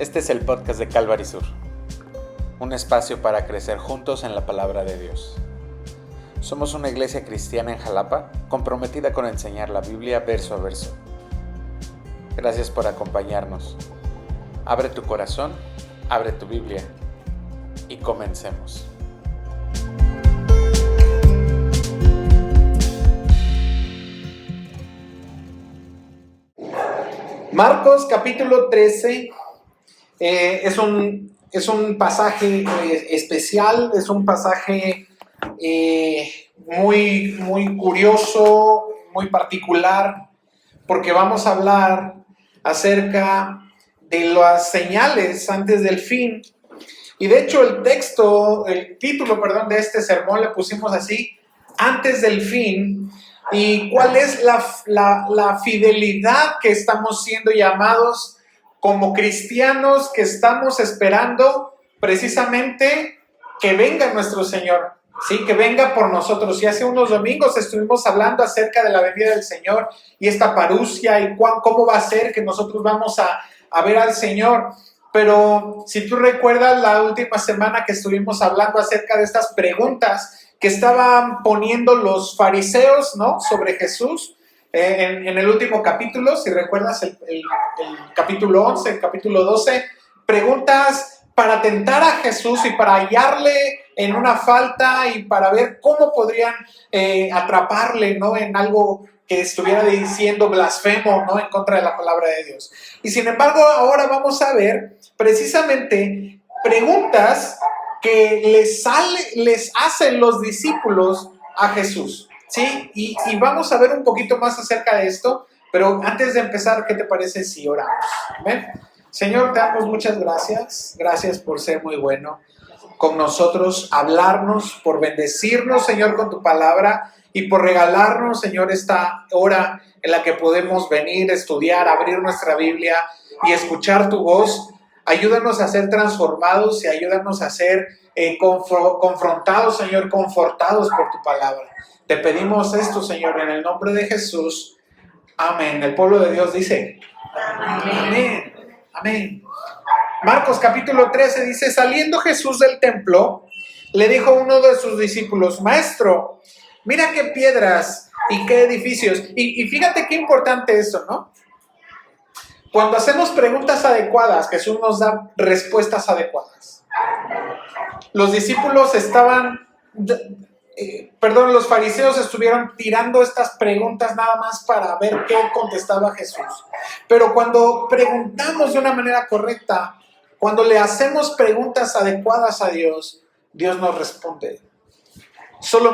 Este es el podcast de Calvary Sur, un espacio para crecer juntos en la palabra de Dios. Somos una iglesia cristiana en Jalapa, comprometida con enseñar la Biblia verso a verso. Gracias por acompañarnos. Abre tu corazón, abre tu Biblia y comencemos. Marcos capítulo 13 es un pasaje especial, es un pasaje muy curioso, muy particular, porque vamos a hablar acerca de las señales antes del fin. Y de hecho el título de este sermón le pusimos así, antes del fin. ¿Y cuál es la fidelidad que estamos siendo llamados como cristianos, que estamos esperando precisamente que venga nuestro Señor? Sí, que venga por nosotros. Y hace unos domingos estuvimos hablando acerca de la venida del Señor y esta parusia y cómo va a ser que nosotros vamos a ver al Señor. Pero si tú recuerdas la última semana que estuvimos hablando acerca de estas preguntas que estaban poniendo los fariseos, ¿no?, sobre Jesús, en el último capítulo, si recuerdas el capítulo 11, el capítulo 12, preguntas para tentar a Jesús y para hallarle en una falta y para ver cómo podrían atraparle, ¿no?, en algo que estuviera diciendo blasfemo, ¿no?, en contra de la palabra de Dios. Y sin embargo, ahora vamos a ver precisamente preguntas que les hacen los discípulos a Jesús, ¿sí? Y vamos a ver un poquito más acerca de esto, pero antes de empezar, ¿qué te parece si oramos? ¿Amén? Señor, te damos muchas gracias. Gracias por ser muy bueno con nosotros, hablarnos, por bendecirnos, Señor, con tu palabra y por regalarnos, Señor, esta hora en la que podemos venir, estudiar, abrir nuestra Biblia y escuchar tu voz. Ayúdanos a ser transformados y ayúdanos a ser confrontados, Señor, confortados por tu palabra. Te pedimos esto, Señor, en el nombre de Jesús. Amén. El pueblo de Dios dice: amén. Amén. Marcos capítulo 13 dice: saliendo Jesús del templo, le dijo a uno de sus discípulos: Maestro, mira qué piedras y qué edificios. Y fíjate qué importante esto, ¿no? Cuando hacemos preguntas adecuadas, Jesús nos da respuestas adecuadas. Los discípulos los fariseos estuvieron tirando estas preguntas nada más para ver qué contestaba Jesús. Pero cuando preguntamos de una manera correcta, cuando le hacemos preguntas adecuadas a Dios, Dios nos responde. Solo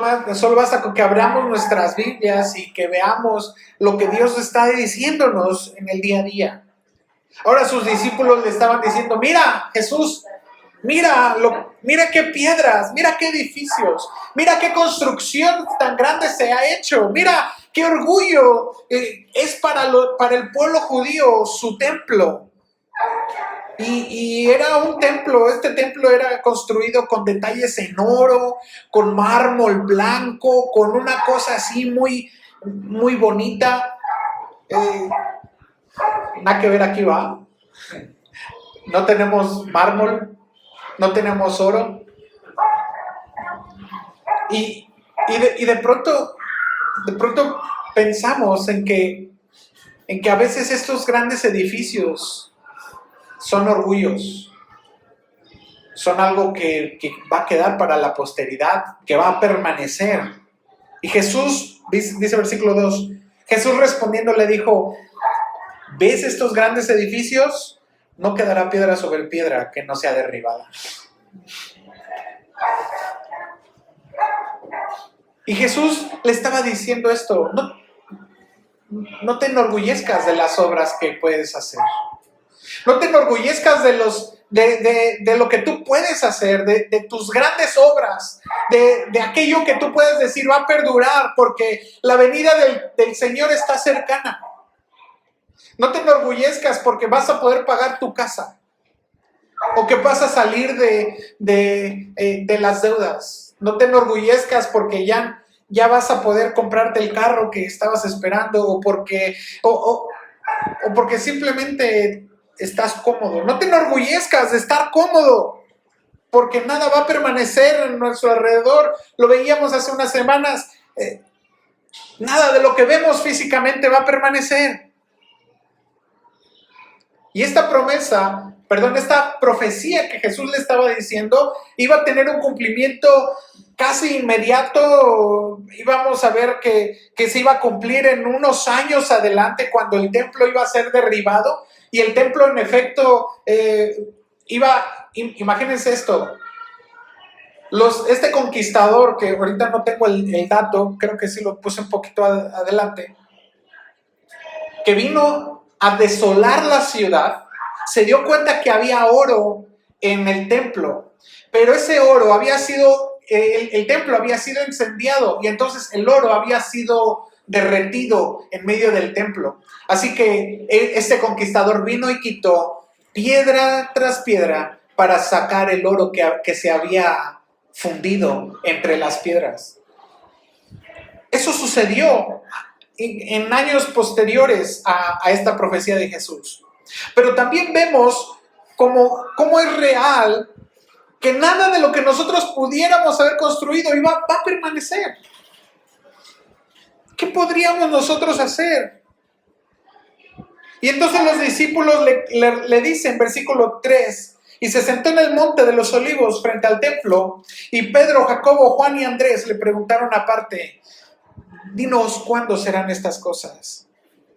basta con que abramos nuestras Biblias y que veamos lo que Dios está diciéndonos en el día a día. Ahora sus discípulos le estaban diciendo: mira, Jesús, mira qué piedras, mira qué edificios, mira qué construcción tan grande se ha hecho, mira qué orgullo es para el pueblo judío su templo. Y era un templo, este templo era construido con detalles en oro, con mármol blanco, con una cosa así muy, muy bonita. Nada que ver aquí, ¿va? No tenemos mármol, no tenemos oro. Y de pronto pensamos en que a veces estos grandes edificios son orgullos, son algo que va a quedar para la posteridad, que va a permanecer. Y Jesús, dice versículo 2, Jesús respondiendo le dijo: ¿ves estos grandes edificios? No quedará piedra sobre piedra que no sea derribada. Y Jesús le estaba diciendo esto: no te enorgullezcas de las obras que puedes hacer. No te enorgullezcas de lo que tú puedes hacer, de tus grandes obras, de aquello que tú puedes decir va a perdurar, porque la venida del Señor está cercana. No te enorgullezcas porque vas a poder pagar tu casa, o que vas a salir de las deudas. No te enorgullezcas porque ya vas a poder comprarte el carro que estabas esperando, o porque simplemente estás cómodo. No te enorgullezcas de estar cómodo, porque nada va a permanecer en nuestro alrededor. Lo veíamos hace unas semanas. Nada de lo que vemos físicamente va a permanecer. Y esta profecía que Jesús le estaba diciendo, iba a tener un cumplimiento casi inmediato. Íbamos a ver que se iba a cumplir en unos años adelante, cuando el templo iba a ser derribado. Y el templo, en efecto, imagínense esto. Este conquistador, que ahorita no tengo el dato, creo que sí lo puse un poquito adelante, que vino a desolar la ciudad, se dio cuenta que había oro en el templo, pero ese oro había sido, el templo había sido incendiado, y entonces el oro había sido derretido en medio del templo. Así que este conquistador vino y quitó piedra tras piedra para sacar el oro que se había fundido entre las piedras. Eso sucedió en años posteriores a esta profecía de Jesús. Pero también vemos cómo es real que nada de lo que nosotros pudiéramos haber construido va a permanecer. ¿Qué podríamos nosotros hacer? Y entonces los discípulos le dicen, versículo 3, y se sentó en el monte de los olivos frente al templo, y Pedro, Jacobo, Juan y Andrés le preguntaron aparte: dinos cuándo serán estas cosas,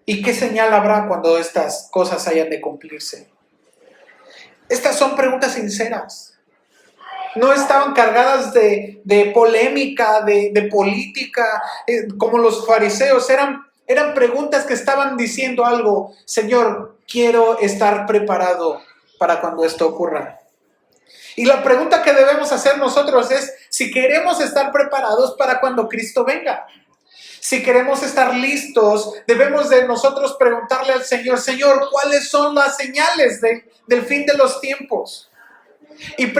y qué señal habrá cuando estas cosas hayan de cumplirse. Estas son preguntas sinceras. No estaban cargadas de polémica, de política, como los fariseos. Eran preguntas que estaban diciendo algo: Señor, quiero estar preparado para cuando esto ocurra. Y la pregunta que debemos hacer nosotros es si queremos estar preparados para cuando Cristo venga. Si queremos estar listos, debemos de nosotros preguntarle al Señor: Señor, ¿cuáles son las señales del fin de los tiempos? Y no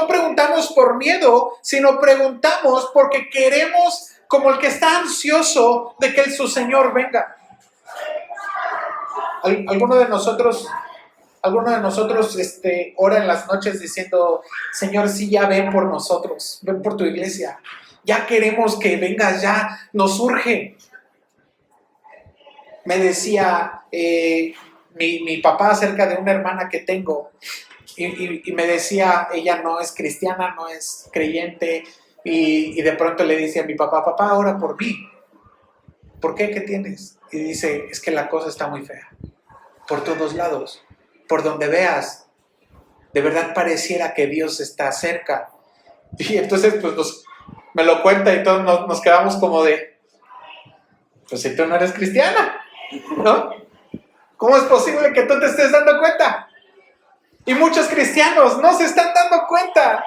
preguntamos por miedo, sino preguntamos porque queremos, como el que está ansioso de que su Señor venga. Alguno de nosotros ora en las noches diciendo: Señor, sí, ya ven por nosotros, ven por tu iglesia. Ya queremos que vengas, ya nos urge. Me decía mi papá acerca de una hermana que tengo, y me decía, ella no es cristiana, no es creyente, y de pronto le dice a mi papá: papá, ora por mí. ¿Por qué? ¿Qué tienes? Y dice: es que la cosa está muy fea. Por todos lados, por donde veas, de verdad pareciera que Dios está cerca. Y entonces pues me lo cuenta y todos nos quedamos como de: pues si tú no eres cristiana, ¿no? ¿Cómo es posible que tú te estés dando cuenta? Y muchos cristianos no se están dando cuenta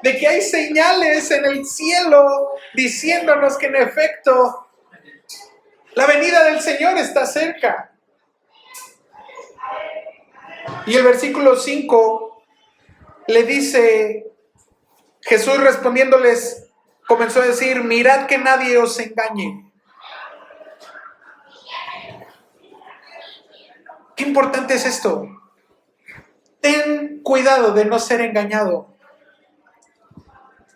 de que hay señales en el cielo diciéndonos que en efecto la venida del Señor está cerca. Y el versículo 5 le dice, Jesús respondiéndoles, comenzó a decir: mirad que nadie os engañe. Qué importante es esto. Ten cuidado de no ser engañado.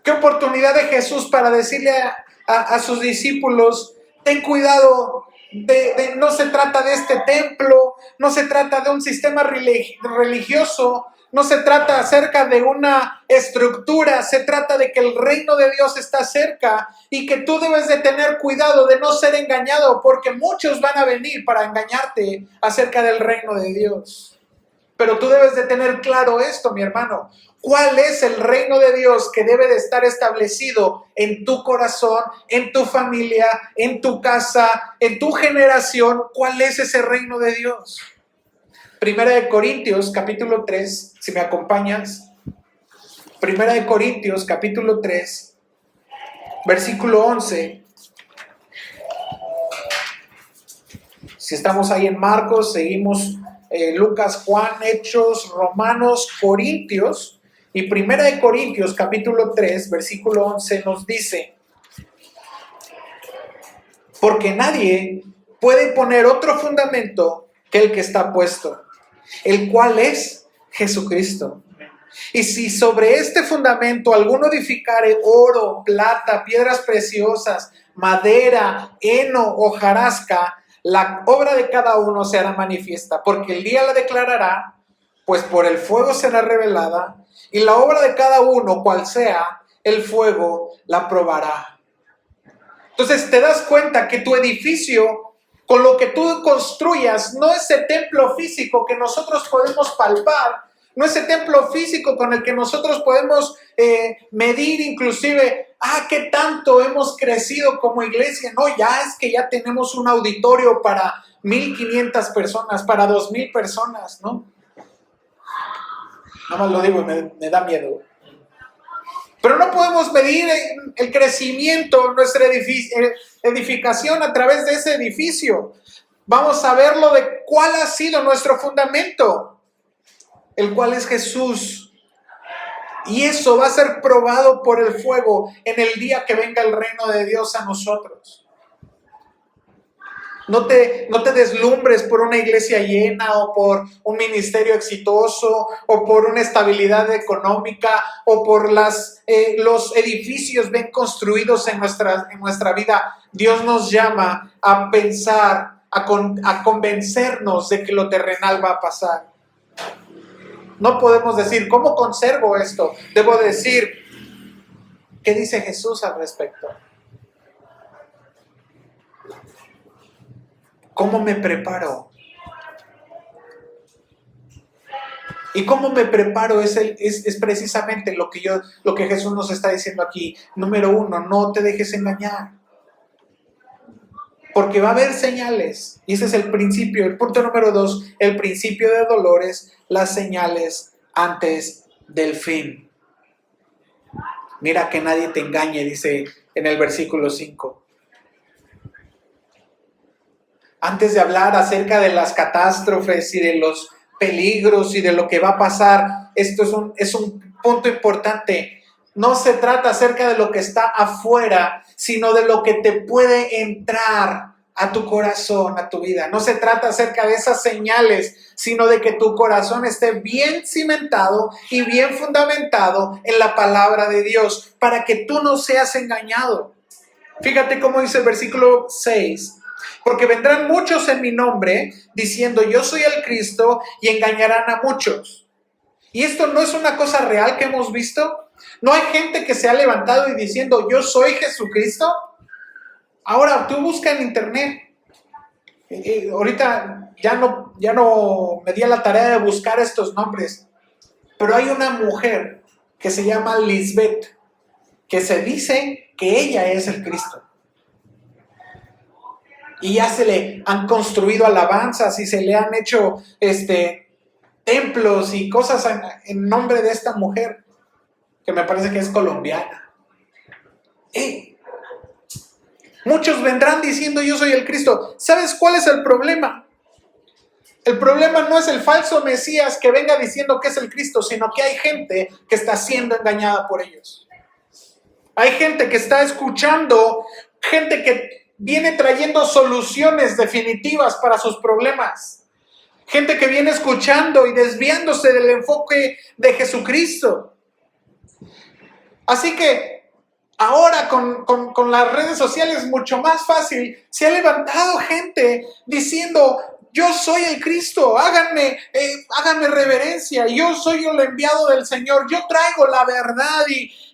Qué oportunidad de Jesús para decirle a sus discípulos: ten cuidado, no se trata de este templo, no se trata de un sistema religioso, no se trata acerca de una estructura, se trata de que el reino de Dios está cerca y que tú debes de tener cuidado de no ser engañado, porque muchos van a venir para engañarte acerca del reino de Dios. Pero tú debes de tener claro esto, mi hermano. ¿Cuál es el reino de Dios que debe de estar establecido en tu corazón, en tu familia, en tu casa, en tu generación? ¿Cuál es ese reino de Dios? Primera de Corintios, capítulo 3, si me acompañas. Primera de Corintios, capítulo 3, versículo 11. Si estamos ahí en Marcos, seguimos Lucas, Juan, Hechos, Romanos, Corintios. Y Primera de Corintios, capítulo 3, versículo 11 nos dice: porque nadie puede poner otro fundamento que el que está puesto, el cual es Jesucristo. Y si sobre este fundamento alguno edificare oro, plata, piedras preciosas, madera, heno, hojarasca, la obra de cada uno se hará manifiesta, porque el día la declarará, pues por el fuego será revelada, y la obra de cada uno, cual sea, el fuego la probará. Entonces te das cuenta que tu edificio, con lo que tú construyas, no es ese templo físico que nosotros podemos palpar, no es ese templo físico con el que nosotros podemos medir inclusive, qué tanto hemos crecido como iglesia. No, ya es que ya tenemos un auditorio para 1,500 personas, para 2,000 personas, ¿no? Nada más lo digo y me da miedo. Pero no podemos medir el crecimiento, nuestra edificación a través de ese edificio. Vamos a verlo de cuál ha sido nuestro fundamento, el cual es Jesús. Y eso va a ser probado por el fuego en el día que venga el reino de Dios a nosotros. No te deslumbres por una iglesia llena o por un ministerio exitoso o por una estabilidad económica o por los edificios bien construidos en nuestra vida. Dios nos llama a pensar, a convencernos de que lo terrenal va a pasar. No podemos decir, ¿cómo conservo esto? Debo decir, ¿qué dice Jesús al respecto? ¿Cómo me preparo? Y cómo me preparo es precisamente lo que Jesús nos está diciendo aquí. Número 1, no te dejes engañar. Porque va a haber señales. Y ese es el principio. El punto número 2, el principio de dolores, las señales antes del fin. Mira que nadie te engañe, dice en el versículo 5. Antes de hablar acerca de las catástrofes y de los peligros y de lo que va a pasar, esto es un punto importante. No se trata acerca de lo que está afuera, sino de lo que te puede entrar a tu corazón, a tu vida. No se trata acerca de esas señales, sino de que tu corazón esté bien cimentado y bien fundamentado en la palabra de Dios, para que tú no seas engañado. Fíjate cómo dice el versículo 6. Porque vendrán muchos en mi nombre diciendo yo soy el Cristo y engañarán a muchos. Y esto no es una cosa real que hemos visto. No hay gente que se ha levantado y diciendo yo soy Jesucristo. Ahora tú busca en internet. Ahorita ya no me di a la tarea de buscar estos nombres. Pero hay una mujer que se llama Lisbeth, que se dice que ella es el Cristo. Y ya se le han construido alabanzas y se le han hecho templos y cosas en nombre de esta mujer, que me parece que es colombiana. Muchos vendrán diciendo yo soy el Cristo. ¿Sabes cuál es el problema? El problema no es el falso Mesías que venga diciendo que es el Cristo, sino que hay gente que está siendo engañada por ellos. Hay gente que está escuchando, gente que viene trayendo soluciones definitivas para sus problemas. Gente que viene escuchando y desviándose del enfoque de Jesucristo. Así que ahora con las redes sociales mucho más fácil. Se ha levantado gente diciendo yo soy el Cristo, háganme reverencia, yo soy el enviado del Señor, yo traigo la verdad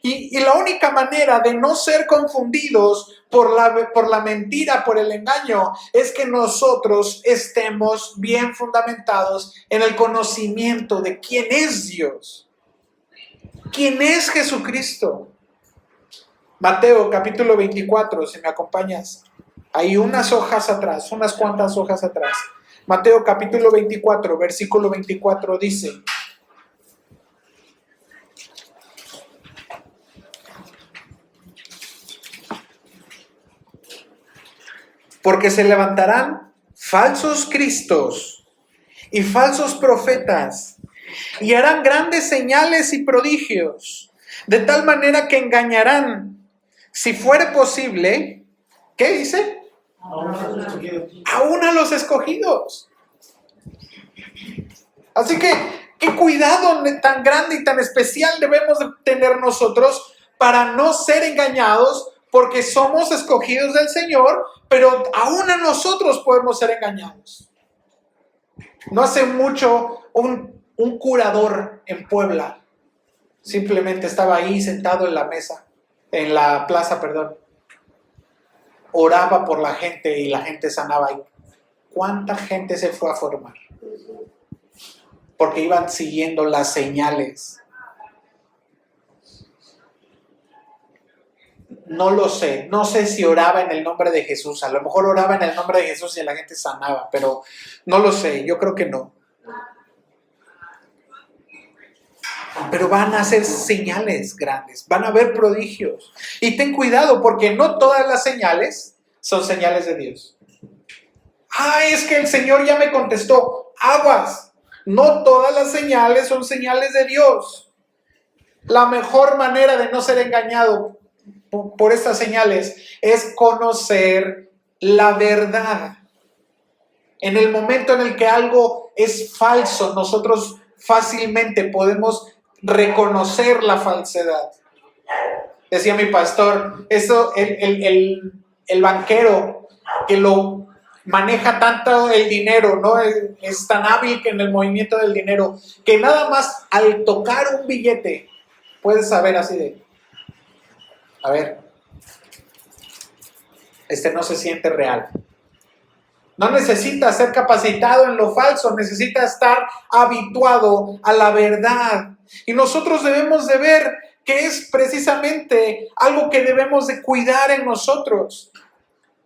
y la única manera de no ser confundidos por la mentira, por el engaño, es que nosotros estemos bien fundamentados en el conocimiento de quién es Dios, quién es Jesucristo. Mateo capítulo 24, si me acompañas, hay unas cuantas hojas atrás. Mateo capítulo 24, versículo 24 dice: porque se levantarán falsos cristos y falsos profetas y harán grandes señales y prodigios, de tal manera que engañarán, si fuere posible, ¿qué dice? Aún a los escogidos. Así que, qué cuidado tan grande y tan especial debemos de tener nosotros para no ser engañados, porque somos escogidos del Señor, pero aún a nosotros podemos ser engañados. No hace mucho, un curador en Puebla simplemente estaba ahí sentado en la plaza, oraba por la gente y la gente sanaba. ¿Y cuánta gente se fue a formar? Porque iban siguiendo las señales. No lo sé, no sé si oraba en el nombre de Jesús, a lo mejor oraba en el nombre de Jesús y la gente sanaba, pero no lo sé, yo creo que no. Pero van a hacer señales grandes, van a haber prodigios. Y ten cuidado, porque no todas las señales son señales de Dios. Es que el Señor ya me contestó. Aguas, no todas las señales son señales de Dios. La mejor manera de no ser engañado por estas señales es conocer la verdad. En el momento en el que algo es falso, nosotros fácilmente podemos reconocer la falsedad. Decía mi pastor, el banquero que lo maneja tanto el dinero, ¿no? Es tan hábil en el movimiento del dinero, que nada más al tocar un billete puedes saber así de, a ver, no se siente real. No necesita ser capacitado en lo falso, necesita estar habituado a la verdad. Y nosotros debemos de ver que es precisamente algo que debemos de cuidar en nosotros.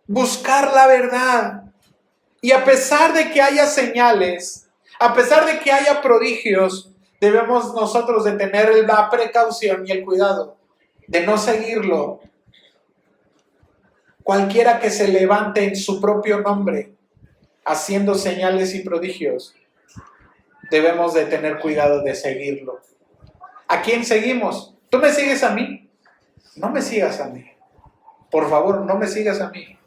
Buscar la verdad. Y a pesar de que haya señales, a pesar de que haya prodigios, debemos nosotros de tener la precaución y el cuidado de no seguirlo. Cualquiera que se levante en su propio nombre, haciendo señales y prodigios, debemos de tener cuidado de seguirlo. ¿A quién seguimos? ¿Tú me sigues a mí? No me sigas a mí. Por favor, no me sigas a mí.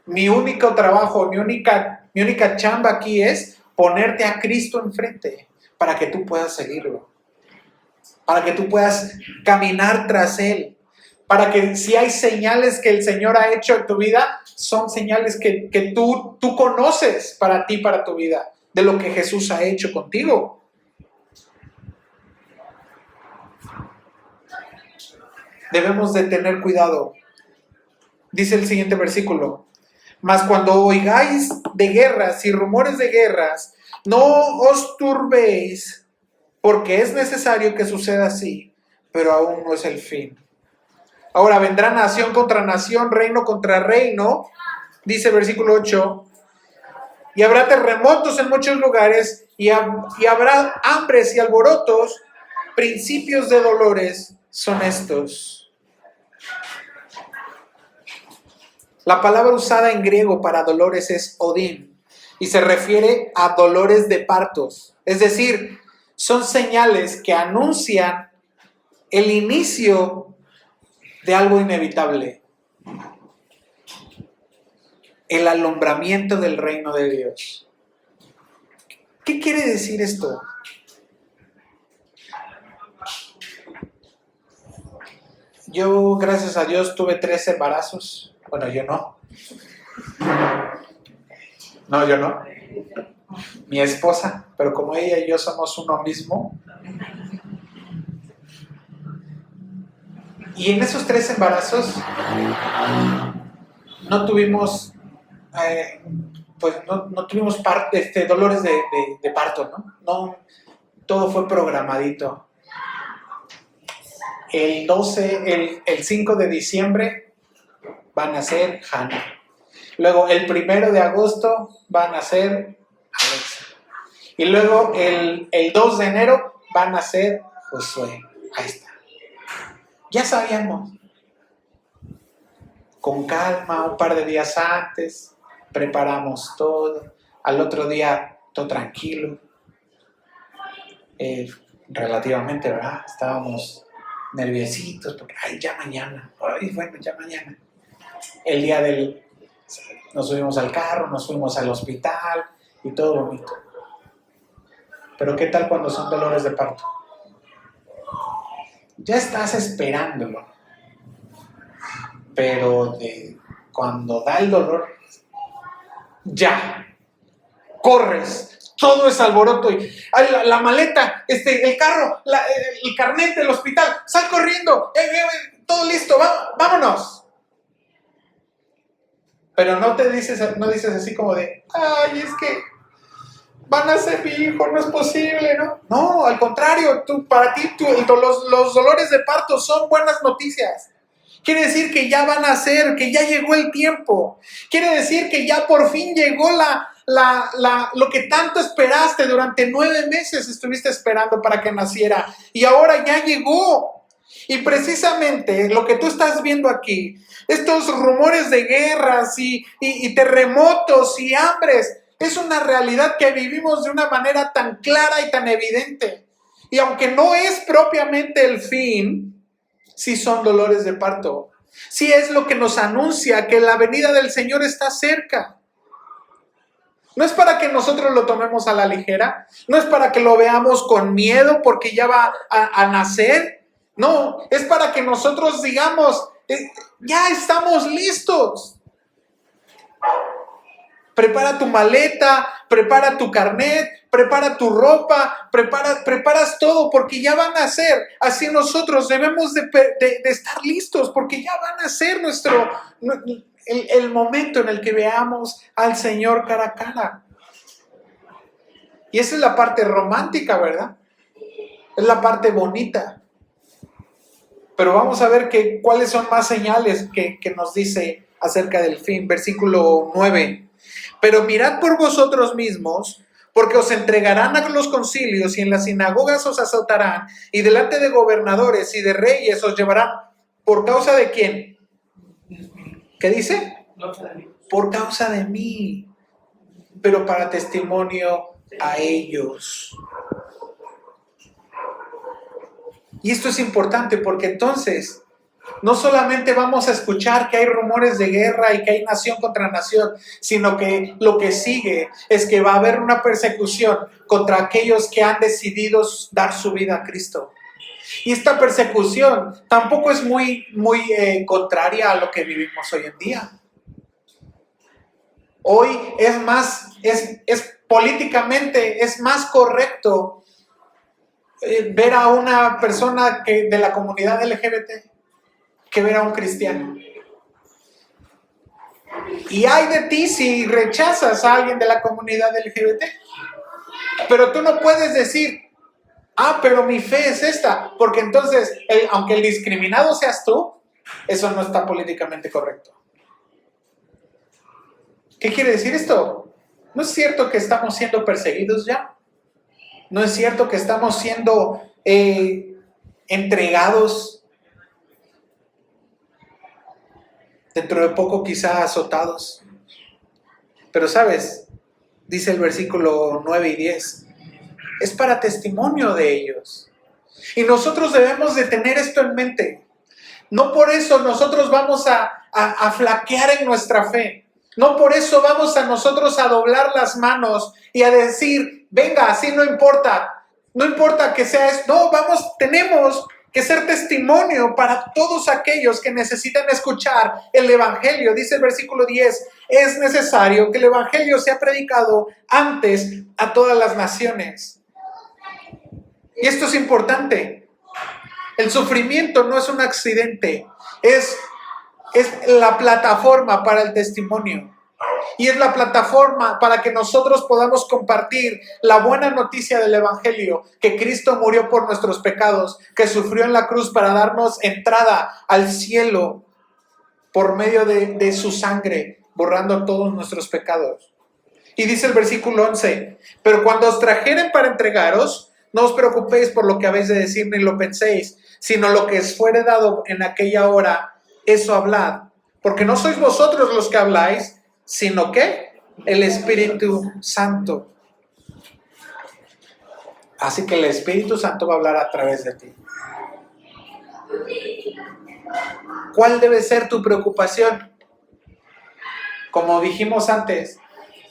Mi único trabajo, mi única chamba aquí es ponerte a Cristo enfrente para que tú puedas seguirlo. Para que tú puedas caminar tras Él. Para que si hay señales que el Señor ha hecho en tu vida, son señales que tú conoces para ti, para tu vida, de lo que Jesús ha hecho contigo. Debemos de tener cuidado. Dice el siguiente versículo: mas cuando oigáis de guerras y rumores de guerras, no os turbéis, porque es necesario que suceda así, pero aún no es el fin. Ahora vendrá nación contra nación, reino contra reino, dice el versículo 8, y habrá terremotos en muchos lugares, y habrá hambres y alborotos. Principios de dolores son estos. La palabra usada en griego para dolores es odín, y se refiere a dolores de partos. Es decir, son señales que anuncian el inicio de algo inevitable. El alumbramiento del reino de Dios. ¿Qué quiere decir esto? Yo, gracias a Dios, tuve 3 embarazos. Bueno, yo no. No, yo no. Mi esposa, pero como ella y yo somos uno mismo. Y en esos 3 embarazos no tuvimos, no tuvimos dolores de parto, ¿no? No, todo fue programadito. El 5 de diciembre va a nacer Hannah. Luego el 1 de agosto va a nacer Alexa. Y luego el 2 de enero va a nacer Josué. Ahí está. Ya sabíamos. Con calma, un par de días antes, preparamos todo. Al otro día, todo tranquilo. Relativamente, ¿verdad? Estábamos nerviositos porque, ya mañana. Ya mañana. El día nos subimos al carro, nos fuimos al hospital y todo bonito. Pero ¿qué tal cuando son dolores de parto? Ya estás esperándolo, pero cuando da el dolor, ya, corres, todo es alboroto, y la maleta, el carro, el carnet del hospital, sal corriendo, todo listo, vámonos. Pero no dices así como de, ay, es que van a ser mi hijo, no es posible, ¿no? No, al contrario, para ti los dolores de parto son buenas noticias. Quiere decir que ya van a ser, que ya llegó el tiempo. Quiere decir que ya por fin llegó lo que tanto esperaste. Durante 9 meses estuviste esperando para que naciera. Y ahora ya llegó. Y precisamente lo que tú estás viendo aquí, estos rumores de guerras y terremotos y hambres, es una realidad que vivimos de una manera tan clara y tan evidente. Y aunque no es propiamente el fin, sí son dolores de parto. Sí es lo que nos anuncia que la venida del Señor está cerca. No es para que nosotros lo tomemos a la ligera. No es para que lo veamos con miedo porque ya va a nacer. No, es para que nosotros digamos, ya estamos listos. Prepara tu maleta, prepara tu carnet, prepara tu ropa, preparas todo porque ya van a ser. Así nosotros debemos de estar listos porque ya van a ser el momento en el que veamos al Señor cara a cara. Y esa es la parte romántica, ¿verdad? Es la parte bonita. Pero vamos a ver cuáles son más señales que nos dice acerca del fin. Versículo 9. Pero mirad por vosotros mismos, porque os entregarán a los concilios y en las sinagogas os azotarán, y delante de gobernadores y de reyes os llevarán. ¿Por causa de quién? ¿Qué dice? Por causa de mí, pero para testimonio a ellos. Y esto es importante porque entonces no solamente vamos a escuchar que hay rumores de guerra y que hay nación contra nación, sino que lo que sigue es que va a haber una persecución contra aquellos que han decidido dar su vida a Cristo. Y esta persecución tampoco es muy contraria a lo que vivimos hoy en día. Hoy es políticamente, es más correcto ver a una persona de la comunidad LGBT que ver a un cristiano. Y hay de ti si rechazas a alguien de la comunidad LGBT. Pero tú no puedes decir, pero mi fe es esta, porque entonces, aunque el discriminado seas tú, eso no está políticamente correcto. ¿Qué quiere decir esto? ¿No es cierto que estamos siendo perseguidos ya? ¿No es cierto que estamos siendo entregados? Dentro de poco quizá azotados. Pero sabes, dice el versículo 9 y 10, es para testimonio de ellos. Y nosotros debemos de tener esto en mente. No por eso nosotros vamos a flaquear en nuestra fe. No por eso vamos a nosotros a doblar las manos y a decir, venga, así no importa. No importa que sea esto. No, tenemos que ser testimonio para todos aquellos que necesitan escuchar el Evangelio. Dice el versículo 10, es necesario que el Evangelio sea predicado antes a todas las naciones. Y esto es importante. El sufrimiento no es un accidente, es la plataforma para el testimonio. Y es la plataforma para que nosotros podamos compartir la buena noticia del Evangelio, que Cristo murió por nuestros pecados, que sufrió en la cruz para darnos entrada al cielo por medio de su sangre, borrando todos nuestros pecados. Y dice el versículo 11, pero cuando os trajeren para entregaros, no os preocupéis por lo que habéis de decir ni lo penséis, sino lo que os fuere dado en aquella hora, eso hablad, porque no sois vosotros los que habláis, sino que el Espíritu Santo. Así que el Espíritu Santo va a hablar a través de ti. ¿Cuál debe ser tu preocupación? Como dijimos antes,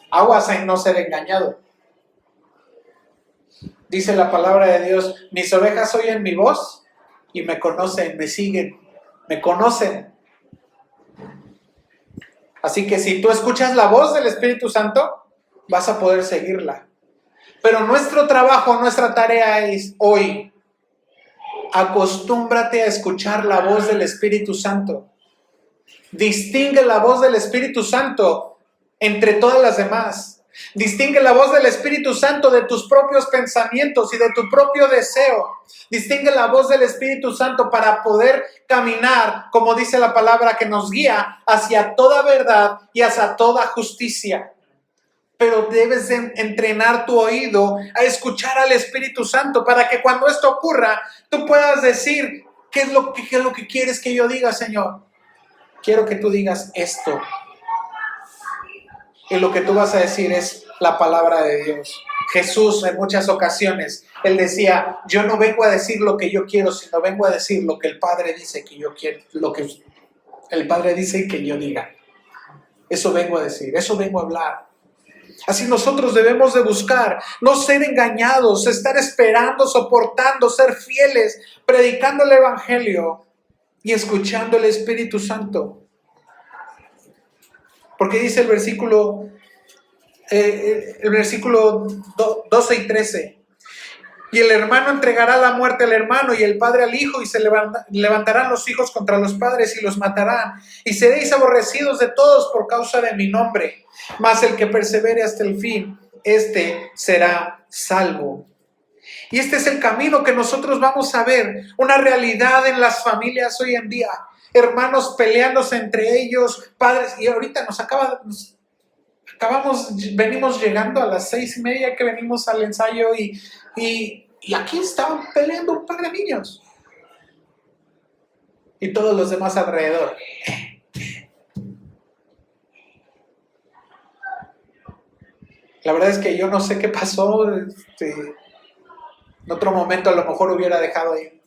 aguas en no ser engañado. Dice la palabra de Dios, mis ovejas oyen mi voz y me conocen, me siguen, me conocen. Así que si tú escuchas la voz del Espíritu Santo, vas a poder seguirla. Pero nuestro trabajo, nuestra tarea es hoy, acostúmbrate a escuchar la voz del Espíritu Santo. Distingue la voz del Espíritu Santo entre todas las demás. Distingue la voz del Espíritu Santo de tus propios pensamientos y de tu propio deseo. Distingue la voz del Espíritu Santo para poder caminar, como dice la palabra, que nos guía hacia toda verdad y hacia toda justicia. Pero debes de entrenar tu oído a escuchar al Espíritu Santo para que cuando esto ocurra, tú puedas decir, ¿qué es lo que quieres que yo diga, Señor? Quiero que tú digas esto. Y lo que tú vas a decir es la palabra de Dios. Jesús en muchas ocasiones, Él decía, yo no vengo a decir lo que yo quiero, sino vengo a decir lo que el Padre dice que yo quiero, lo que el Padre dice que yo diga. Eso vengo a decir, eso vengo a hablar. Así nosotros debemos de buscar, no ser engañados, estar esperando, soportando, ser fieles, predicando el Evangelio y escuchando el Espíritu Santo. Porque dice el versículo 12 y 13. Y el hermano entregará la muerte al hermano y el padre al hijo, y se levantarán los hijos contra los padres y los matarán. Y seréis aborrecidos de todos por causa de mi nombre. Mas el que persevere hasta el fin, este será salvo. Y este es el camino que nosotros vamos a ver, una realidad en las familias hoy en día. Hermanos peleándose entre ellos, padres, y ahorita venimos llegando a las 6:30 que venimos al ensayo y aquí estaban peleando un par de niños. Y todos los demás alrededor. La verdad es que yo no sé qué pasó. En otro momento a lo mejor hubiera dejado ahí.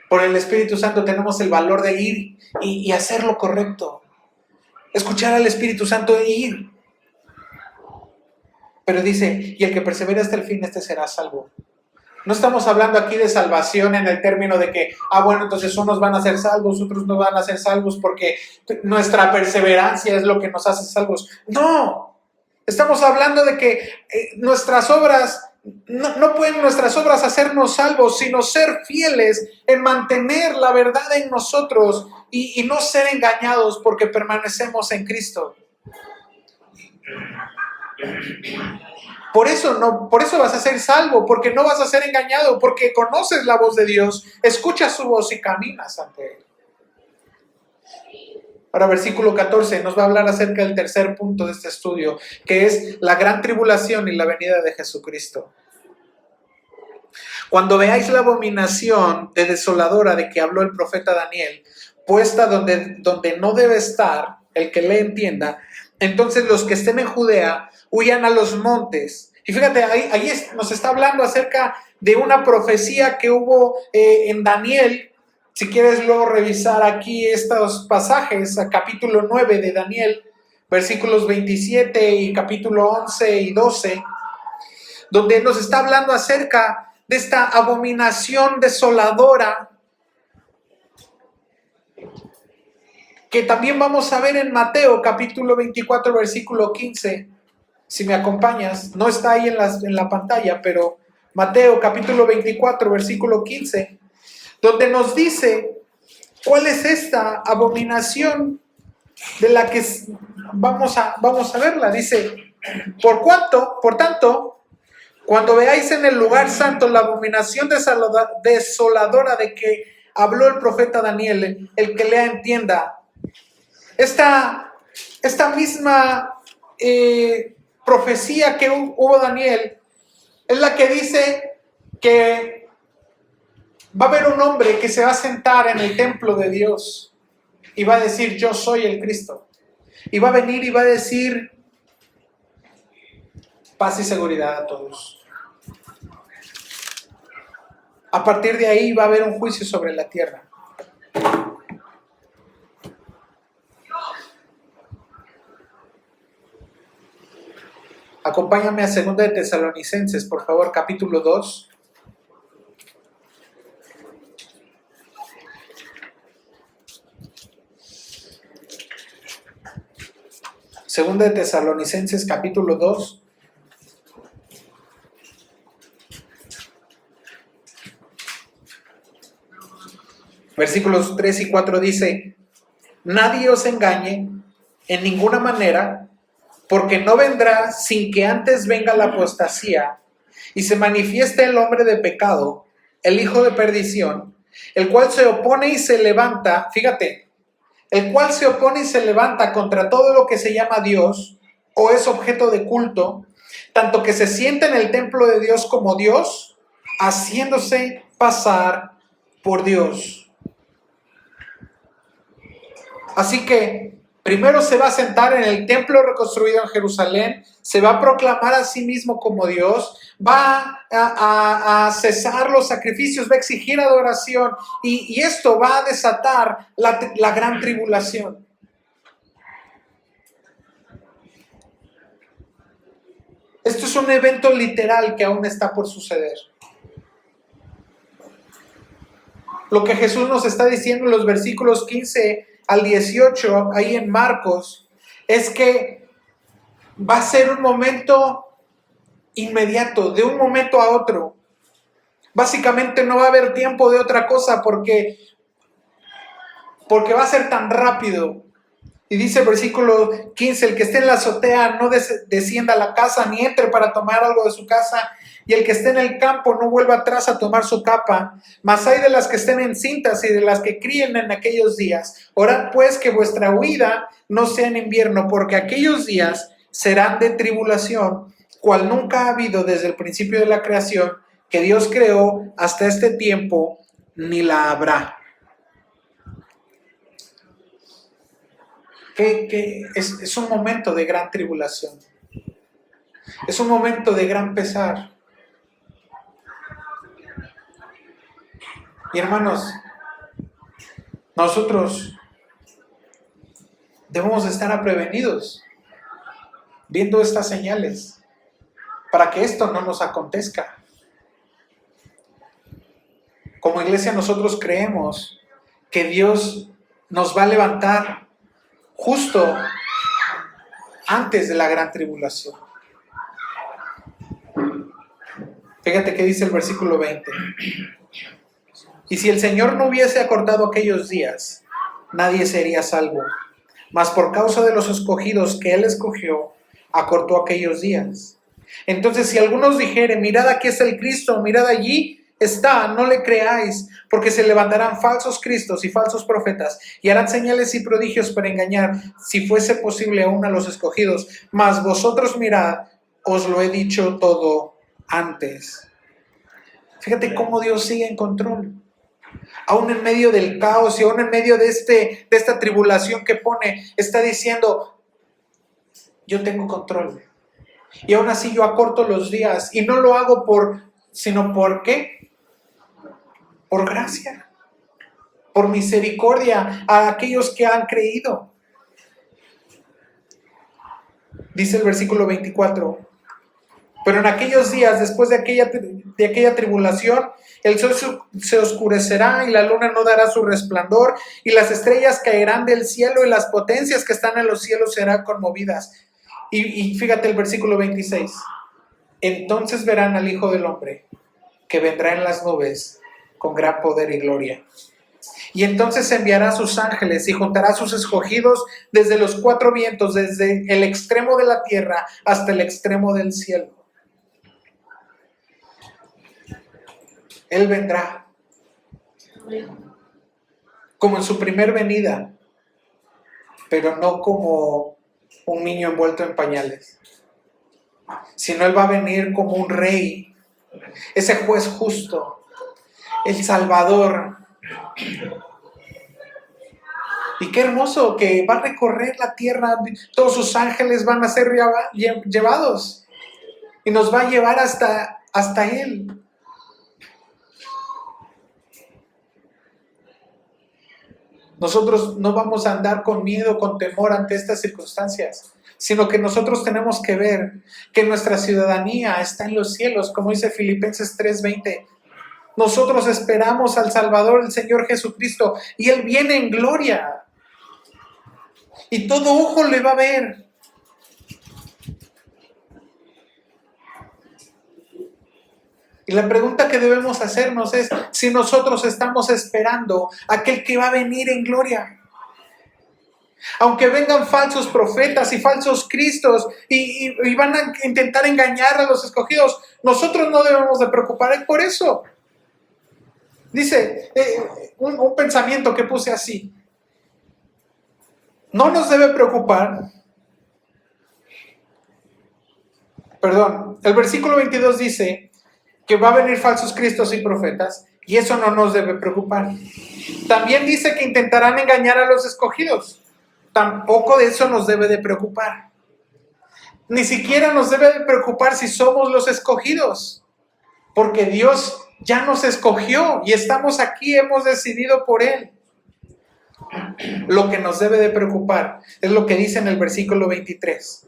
Por el Espíritu Santo tenemos el valor de ir y hacer lo correcto. Escuchar al Espíritu Santo e ir. Pero dice, y el que persevera hasta el fin, este será salvo. No estamos hablando aquí de salvación en el término de que, bueno, entonces unos van a ser salvos, otros no van a ser salvos porque nuestra perseverancia es lo que nos hace salvos. No, estamos hablando de que nuestras obras, no pueden nuestras obras hacernos salvos, sino ser fieles en mantener la verdad en nosotros y no ser engañados porque permanecemos en Cristo. Por eso vas a ser salvo, porque no vas a ser engañado, porque conoces la voz de Dios, escuchas su voz y caminas ante Él. Ahora, versículo 14 nos va a hablar acerca del tercer punto de este estudio, que es la gran tribulación y la venida de Jesucristo. Cuando veáis la abominación desoladora de que habló el profeta Daniel, puesta donde no debe estar, el que le entienda, entonces los que estén en Judea huyan a los montes. Y fíjate, ahí nos está hablando acerca de una profecía que hubo en Daniel. Si quieres luego revisar aquí estos pasajes, a capítulo 9 de Daniel, versículos 27 y capítulo 11 y 12, donde nos está hablando acerca de esta abominación desoladora, que también vamos a ver en Mateo, capítulo 24, versículo 15. Si me acompañas, no está ahí en la pantalla, pero Mateo, capítulo 24, versículo 15, donde nos dice cuál es esta abominación de la que vamos a verla. Dice, por tanto, cuando veáis en el lugar santo la abominación desoladora de que habló el profeta Daniel, el que lea entienda. Esta misma profecía que hubo Daniel es la que dice que va a haber un hombre que se va a sentar en el templo de Dios y va a decir, yo soy el Cristo. Y va a venir y va a decir paz y seguridad a todos. A partir de ahí va a haber un juicio sobre la tierra. Acompáñame a 2 de Tesalonicenses, por favor, capítulo 2. Segunda de Tesalonicenses, capítulo 2. Versículos 3 y 4 dice: nadie os engañe en ninguna manera, porque no vendrá sin que antes venga la apostasía y se manifieste el hombre de pecado, el hijo de perdición, el cual se opone y se levanta, fíjate, el cual se opone y se levanta contra todo lo que se llama Dios o es objeto de culto, tanto que se sienta en el templo de Dios como Dios, haciéndose pasar por Dios. Así que primero se va a sentar en el templo reconstruido en Jerusalén, se va a proclamar a sí mismo como Dios, va a cesar los sacrificios, va a exigir adoración y esto va a desatar la gran tribulación. Esto es un evento literal que aún está por suceder. Lo que Jesús nos está diciendo en los versículos 15 al 18, ahí en Marcos, es que va a ser un momento inmediato, de un momento a otro. Básicamente no va a haber tiempo de otra cosa porque va a ser tan rápido. Y dice el versículo 15, el que esté en la azotea no descienda a la casa ni entre para tomar algo de su casa, y el que esté en el campo no vuelva atrás a tomar su capa. Mas hay de las que estén encintas y de las que críen en aquellos días. Orad pues que vuestra huida no sea en invierno, porque aquellos días serán de tribulación, cual nunca ha habido desde el principio de la creación que Dios creó hasta este tiempo, ni la habrá. Que es un momento de gran tribulación. Es un momento de gran pesar. Y hermanos, nosotros debemos estar prevenidos viendo estas señales para que esto no nos acontezca. Como iglesia nosotros creemos que Dios nos va a levantar justo antes de la gran tribulación. Fíjate qué dice el versículo 20. Y si el Señor no hubiese acortado aquellos días, nadie sería salvo. Mas por causa de los escogidos que Él escogió, acortó aquellos días. Entonces, si algunos dijeren, mirad aquí está el Cristo, mirad allí está, no le creáis, porque se levantarán falsos cristos y falsos profetas, y harán señales y prodigios para engañar, si fuese posible aún a los escogidos. Mas vosotros mirad, os lo he dicho todo antes. Fíjate cómo Dios sigue en control. Aún en medio del caos y aún en medio de esta tribulación que pone, está diciendo, yo tengo control. Y aún así yo acorto los días. Y no lo hago sino ¿por qué? Por gracia. Por misericordia a aquellos que han creído. Dice el versículo 24. Pero en aquellos días, después de aquella tribulación, el sol se oscurecerá y la luna no dará su resplandor, y las estrellas caerán del cielo y las potencias que están en los cielos serán conmovidas. Y fíjate el versículo 26. Entonces verán al Hijo del Hombre, que vendrá en las nubes con gran poder y gloria. Y entonces enviará a sus ángeles y juntará a sus escogidos desde los cuatro vientos, desde el extremo de la tierra hasta el extremo del cielo. Él vendrá como en su primer venida, pero no como un niño envuelto en pañales, sino Él va a venir como un rey, ese juez justo, el Salvador. Y qué hermoso que va a recorrer la tierra, todos sus ángeles van a ser llevados y nos va a llevar hasta Él. Nosotros no vamos a andar con miedo, con temor ante estas circunstancias, sino que nosotros tenemos que ver que nuestra ciudadanía está en los cielos, como dice Filipenses 3:20. Nosotros esperamos al Salvador, el Señor Jesucristo, y Él viene en gloria. Y todo ojo le va a ver. Y la pregunta que debemos hacernos es si nosotros estamos esperando a aquel que va a venir en gloria. Aunque vengan falsos profetas y falsos cristos y van a intentar engañar a los escogidos, nosotros no debemos de preocupar por eso. Dice un pensamiento que puse así. No nos debe preocupar. El versículo 22 dice que va a venir falsos cristos y profetas, y eso no nos debe preocupar. También dice que intentarán engañar a los escogidos. Tampoco de eso nos debe de preocupar. Ni siquiera nos debe de preocupar si somos los escogidos, porque Dios ya nos escogió y estamos aquí, hemos decidido por Él. Lo que nos debe de preocupar es lo que dice en el versículo 23.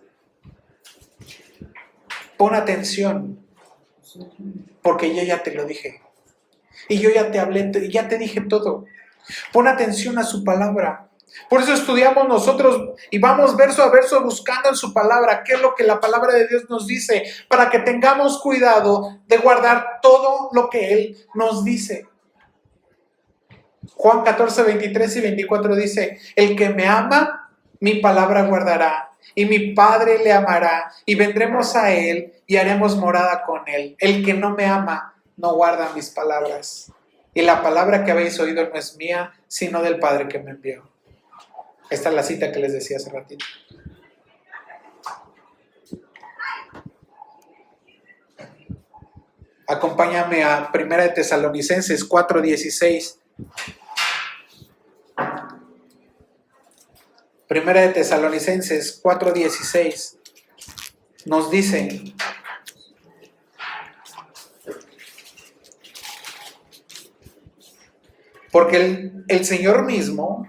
Pon atención, porque yo ya te lo dije. Y yo ya te hablé, ya te dije todo. Pon atención a su palabra. Por eso estudiamos nosotros y vamos verso a verso buscando en su palabra qué es lo que la palabra de Dios nos dice, para que tengamos cuidado de guardar todo lo que Él nos dice. Juan 14, 23 y 24 dice: el que me ama, mi palabra guardará, y mi Padre le amará, y vendremos a Él y haremos morada con Él. El que no me ama, no guarda mis palabras. Y la palabra que habéis oído no es mía, sino del Padre que me envió. Esta es la cita que les decía hace ratito. Acompáñame a 1 de Tesalonicenses 4:16. 1 de Tesalonicenses 4:16 nos dice: porque el Señor mismo,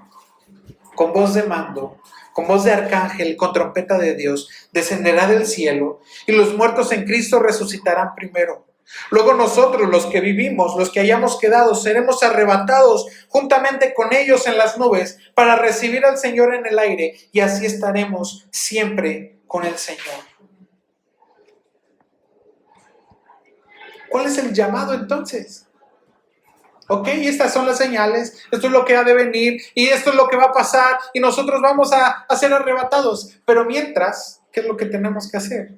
con voz de mando, con voz de arcángel, con trompeta de Dios, descenderá del cielo, y los muertos en Cristo resucitarán primero. Luego nosotros, los que vivimos, los que hayamos quedado, seremos arrebatados juntamente con ellos en las nubes para recibir al Señor en el aire, y así estaremos siempre con el Señor. ¿Cuál es el llamado entonces? Ok, estas son las señales, esto es lo que ha de venir y esto es lo que va a pasar y nosotros vamos a ser arrebatados. Pero mientras, ¿qué es lo que tenemos que hacer?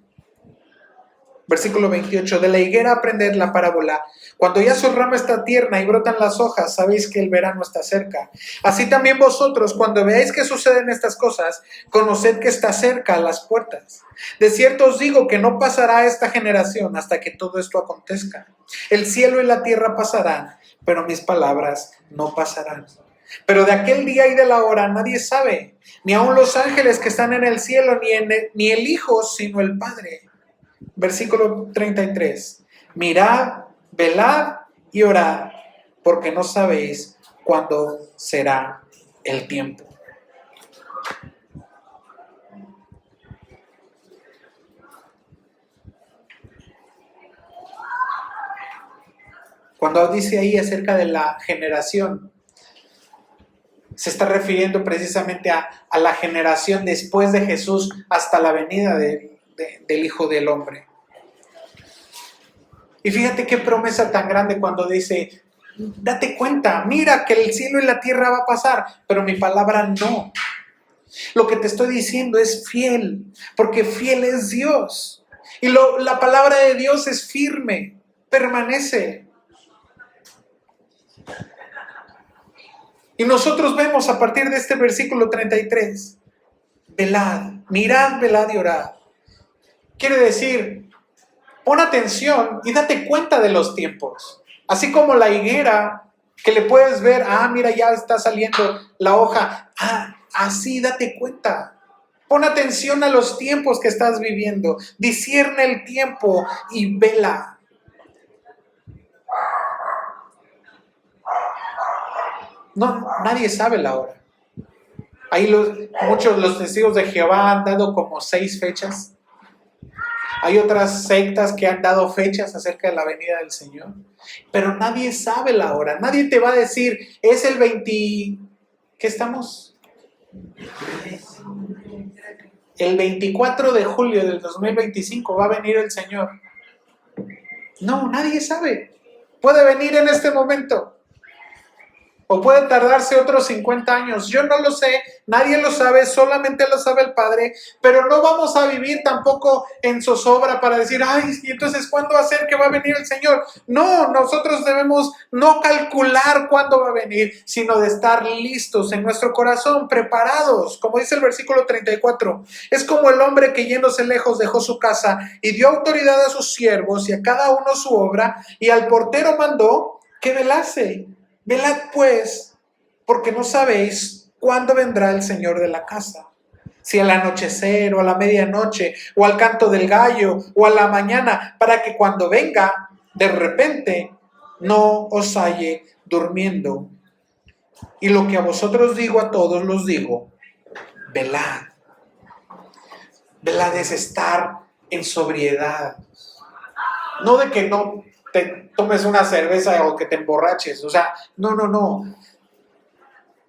Versículo 28, de la higuera aprended la parábola. Cuando ya su rama está tierna y brotan las hojas, sabéis que el verano está cerca. Así también vosotros, cuando veáis que suceden estas cosas, conoced que está cerca a las puertas. De cierto os digo que no pasará esta generación hasta que todo esto acontezca. El cielo y la tierra pasarán, pero mis palabras no pasarán. Pero de aquel día y de la hora nadie sabe, ni aun los ángeles que están en el cielo, ni el Hijo, sino el Padre. Versículo 33. Mirad, velad y orad, porque no sabéis cuándo será el tiempo. Cuando dice ahí acerca de la generación, se está refiriendo precisamente a la generación después de Jesús hasta la venida del Hijo del Hombre. Y fíjate qué promesa tan grande cuando dice: date cuenta, mira que el cielo y la tierra va a pasar, pero mi palabra no. Lo que te estoy diciendo es fiel, porque fiel es Dios. Y la palabra de Dios es firme, permanece. Y nosotros vemos a partir de este versículo 33, velad, mirad, velad y orad. Quiere decir, pon atención y date cuenta de los tiempos. Así como la higuera, que le puedes ver, mira, ya está saliendo la hoja. Así date cuenta. Pon atención a los tiempos que estás viviendo. Discierne el tiempo y vela. No, nadie sabe la hora. Ahí muchos los testigos de Jehová han dado como 6 fechas. Hay otras sectas que han dado fechas acerca de la venida del Señor. Pero nadie sabe la hora. Nadie te va a decir, es el 20... ¿Qué estamos? El 24 de julio del 2025 va a venir el Señor. No, nadie sabe. Puede venir en este momento. O puede tardarse otros 50 años. Yo no lo sé, nadie lo sabe, solamente lo sabe el Padre. Pero no vamos a vivir tampoco en zozobra para decir, ay, ¿y entonces cuándo va a ser que va a venir el Señor? No, nosotros debemos no calcular cuándo va a venir, sino de estar listos en nuestro corazón, preparados. Como dice el versículo 34, es como el hombre que yéndose lejos dejó su casa y dio autoridad a sus siervos y a cada uno su obra, y al portero mandó que velase. Velad pues, porque no sabéis cuándo vendrá el Señor de la casa. Si al anochecer, o a la medianoche, o al canto del gallo, o a la mañana, para que cuando venga, de repente, no os halle durmiendo. Y lo que a vosotros digo, a todos los digo, velad. Velad es estar en sobriedad. No de que no te tomes una cerveza o que te emborraches, o sea, no.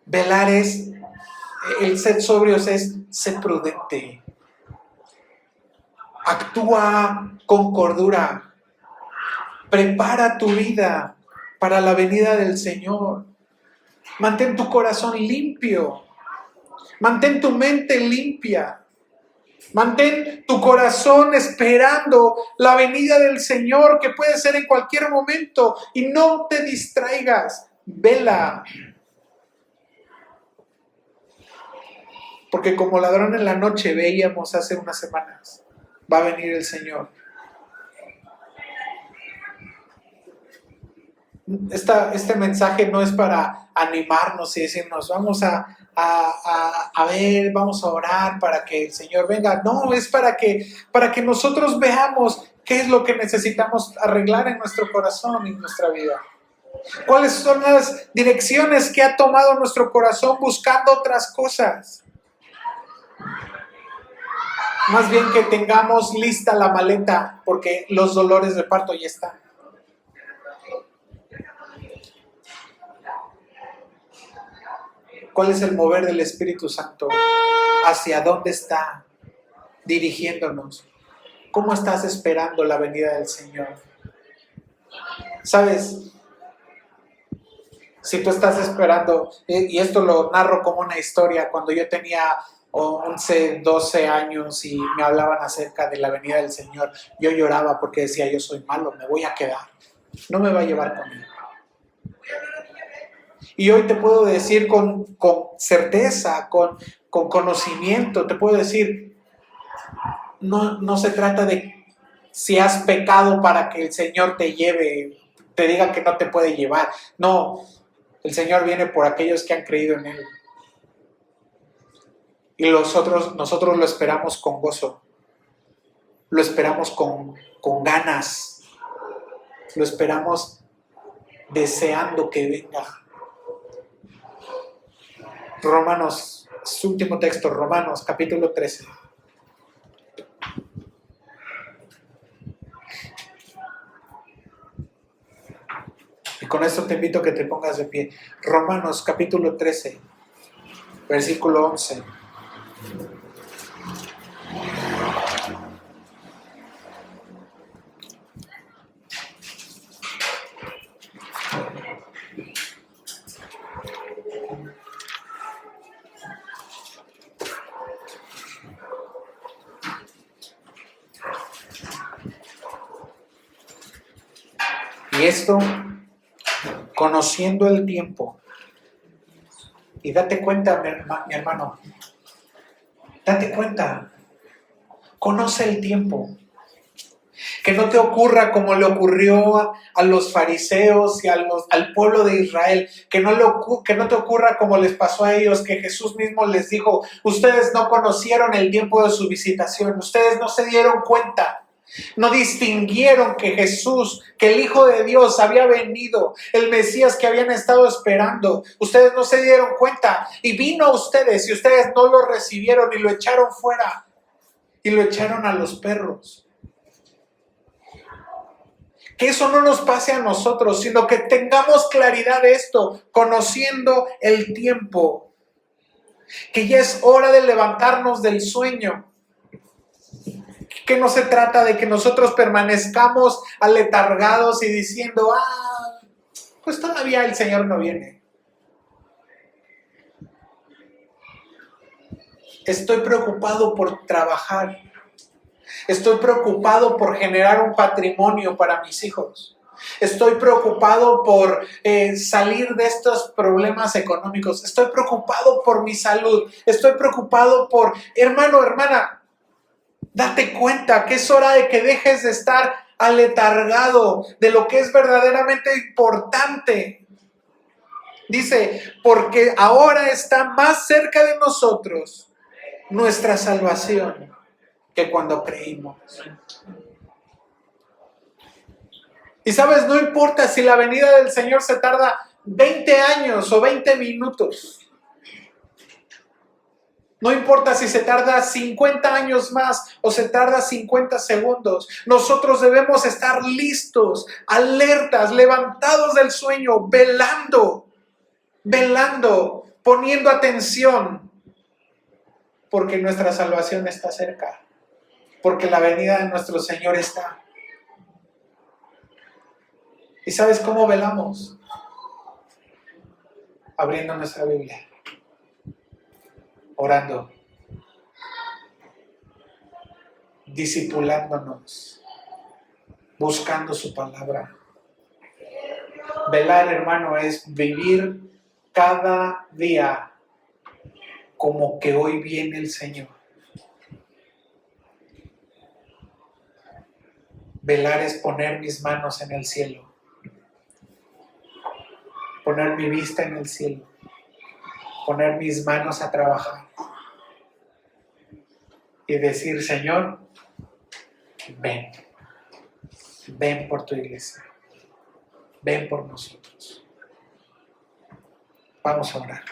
Velar es, el ser sobrios es ser prudente. Actúa con cordura. Prepara tu vida para la venida del Señor. Mantén tu corazón limpio. Mantén tu mente limpia. Mantén tu corazón esperando la venida del Señor, que puede ser en cualquier momento, y no te distraigas. Vela. Porque como ladrón en la noche veíamos hace unas semanas, va a venir el Señor. Este mensaje no es para animarnos y decirnos, vamos a ver, vamos a orar para que el Señor venga. No, es para que nosotros veamos qué es lo que necesitamos arreglar en nuestro corazón y en nuestra vida. ¿Cuáles son las direcciones que ha tomado nuestro corazón buscando otras cosas? Más bien que tengamos lista la maleta, porque los dolores de parto ya están. ¿Cuál es el mover del Espíritu Santo? ¿Hacia dónde está dirigiéndonos? ¿Cómo estás esperando la venida del Señor? ¿Sabes? Si tú estás esperando, y esto lo narro como una historia, cuando yo tenía 11, 12 años y me hablaban acerca de la venida del Señor, yo lloraba porque decía, yo soy malo, me voy a quedar, no me va a llevar conmigo. Y hoy te puedo decir con certeza, con conocimiento, te puedo decir, no se trata de si has pecado para que el Señor te lleve, te diga que no te puede llevar. No, el Señor viene por aquellos que han creído en Él. Y nosotros lo esperamos con gozo, lo esperamos con ganas, lo esperamos deseando que venga. Romanos, su último texto, Romanos capítulo 13. Y con esto te invito a que te pongas de pie. Romanos capítulo 13, versículo 11. Y esto, conociendo el tiempo, y date cuenta, mi hermano, date cuenta, conoce el tiempo. Que no te ocurra como le ocurrió a los fariseos y al pueblo de Israel. Que no te ocurra como les pasó a ellos, que Jesús mismo les dijo, ustedes no conocieron el tiempo de su visitación, ustedes no se dieron cuenta. No distinguieron que Jesús, que el Hijo de Dios había venido, el Mesías que habían estado esperando. Ustedes no se dieron cuenta y vino a ustedes y ustedes no lo recibieron y lo echaron fuera y lo echaron a los perros. Que eso no nos pase a nosotros, sino que tengamos claridad de esto, conociendo el tiempo, que ya es hora de levantarnos del sueño. Que no se trata de que nosotros permanezcamos aletargados y diciendo, pues todavía el Señor no viene. Estoy preocupado por trabajar. Estoy preocupado por generar un patrimonio para mis hijos. Estoy preocupado por salir de estos problemas económicos. Estoy preocupado por mi salud. Estoy preocupado por, hermano, hermana, date cuenta que es hora de que dejes de estar aletargado de lo que es verdaderamente importante. Dice, porque ahora está más cerca de nosotros nuestra salvación que cuando creímos. Y sabes, no importa si la venida del Señor se tarda 20 años o 20 minutos. No importa si se tarda 50 años más o se tarda 50 segundos. Nosotros debemos estar listos, alertas, levantados del sueño, velando, poniendo atención. Porque nuestra salvación está cerca. Porque la venida de nuestro Señor está. ¿Y sabes cómo velamos? Abriendo nuestra Biblia. Orando, discipulándonos, buscando su palabra. Velar, hermano, es vivir cada día como que hoy viene el Señor. Velar es poner mis manos en el cielo, poner mi vista en el cielo, poner mis manos a trabajar y decir, Señor, ven por tu iglesia, ven por nosotros. Vamos a orar.